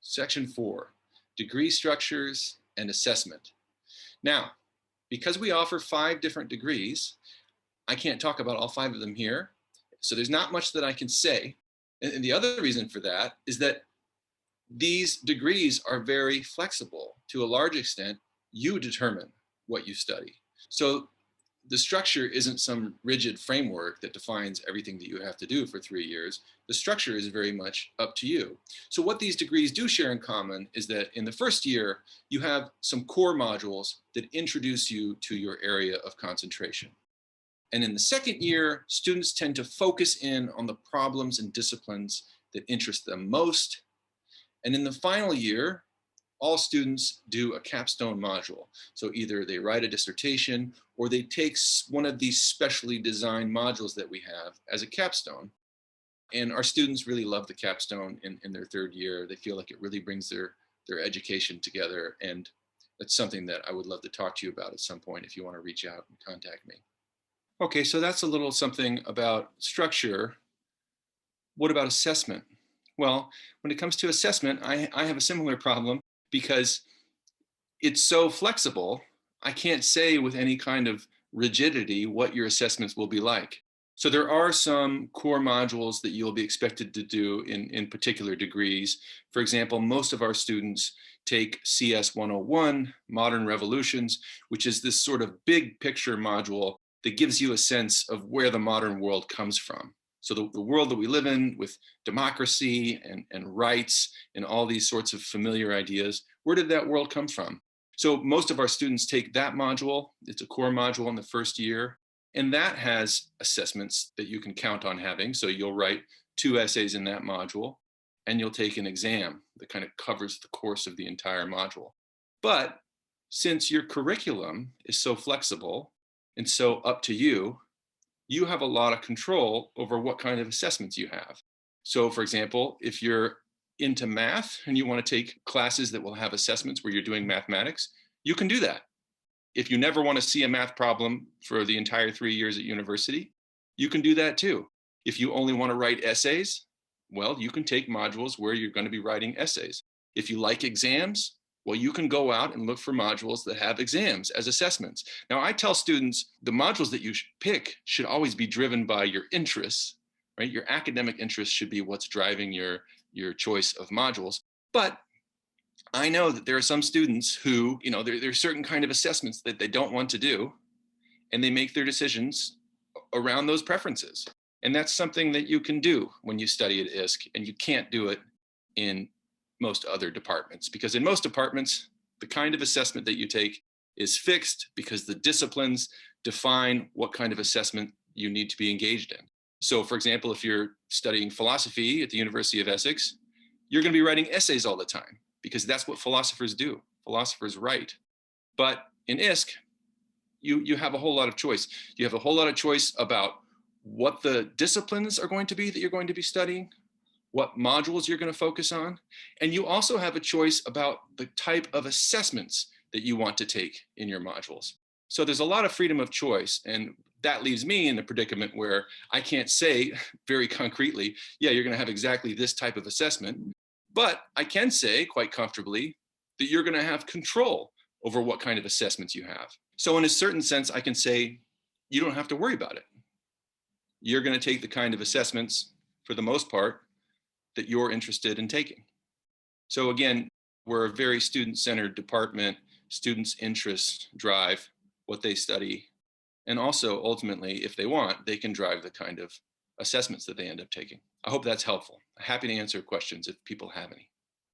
Section 4, degree structures and assessment. Now, because we offer 5 different degrees, I can't talk about all 5 of them here, so there's not much that I can say. And the other reason for that is that these degrees are very flexible. To a large extent, you determine what you study. So the structure isn't some rigid framework that defines everything that you have to do for 3 years. The structure is very much up to you. So what these degrees do share in common is that in the first year, you have some core modules that introduce you to your area of concentration. And in the second year, students tend to focus in on the problems and disciplines that interest them most. And in the final year, all students do a capstone module. So either they write a dissertation or they take one of these specially designed modules that we have as a capstone. And our students really love the capstone in their third year. They feel like it really brings their education together. And that's something that I would love to talk to you about at some point if you want to reach out and contact me. Okay, so that's a little something about structure. What about assessment? Well, when it comes to assessment, I have a similar problem because it's so flexible. I can't say with any kind of rigidity what your assessments will be like. So there are some core modules that you'll be expected to do in particular degrees. For example, most of our students take CS 101, Modern Revolutions, which is this sort of big picture module that gives you a sense of where the modern world comes from. So the world that we live in with democracy and rights and all these sorts of familiar ideas, where did that world come from? So most of our students take that module. It's a core module in the first year. And that has assessments that you can count on having. So you'll write 2 essays in that module and you'll take an exam that kind of covers the course of the entire module. But since your curriculum is so flexible and so up to you, you have a lot of control over what kind of assessments you have. So for example, if you're into math and you want to take classes that will have assessments where you're doing mathematics, you can do that. If you never want to see a math problem for the entire 3 years at university, you can do that too. If you only want to write essays, well, you can take modules where you're going to be writing essays. If you like exams, well, you can go out and look for modules that have exams as assessments. Now, I tell students the modules that you pick should always be driven by your interests, right? Your academic interests should be what's driving your choice of modules. But I know that there are some students who, there's certain kind of assessments that they don't want to do, and they make their decisions around those preferences. And that's something that you can do when you study at ISC, and you can't do it in most other departments, because in most departments, the kind of assessment that you take is fixed because the disciplines define what kind of assessment you need to be engaged in. So for example, if you're studying philosophy at the University of Essex, you're going to be writing essays all the time because that's what philosophers do. Philosophers write. But in ISC, you have a whole lot of choice. You have a whole lot of choice about what the disciplines are going to be that you're going to be studying, what modules you're going to focus on. And you also have a choice about the type of assessments that you want to take in your modules. So there's a lot of freedom of choice. And that leaves me in a predicament where I can't say very concretely, yeah, you're going to have exactly this type of assessment. But I can say quite comfortably that you're going to have control over what kind of assessments you have. So in a certain sense, I can say you don't have to worry about it. You're going to take the kind of assessments, for the most part, that you're interested in taking. So again, we're a very student-centered department. Students' interests drive what they study. And also, ultimately, if they want, they can drive the kind of assessments that they end up taking. I hope that's helpful. Happy to answer questions if people have any.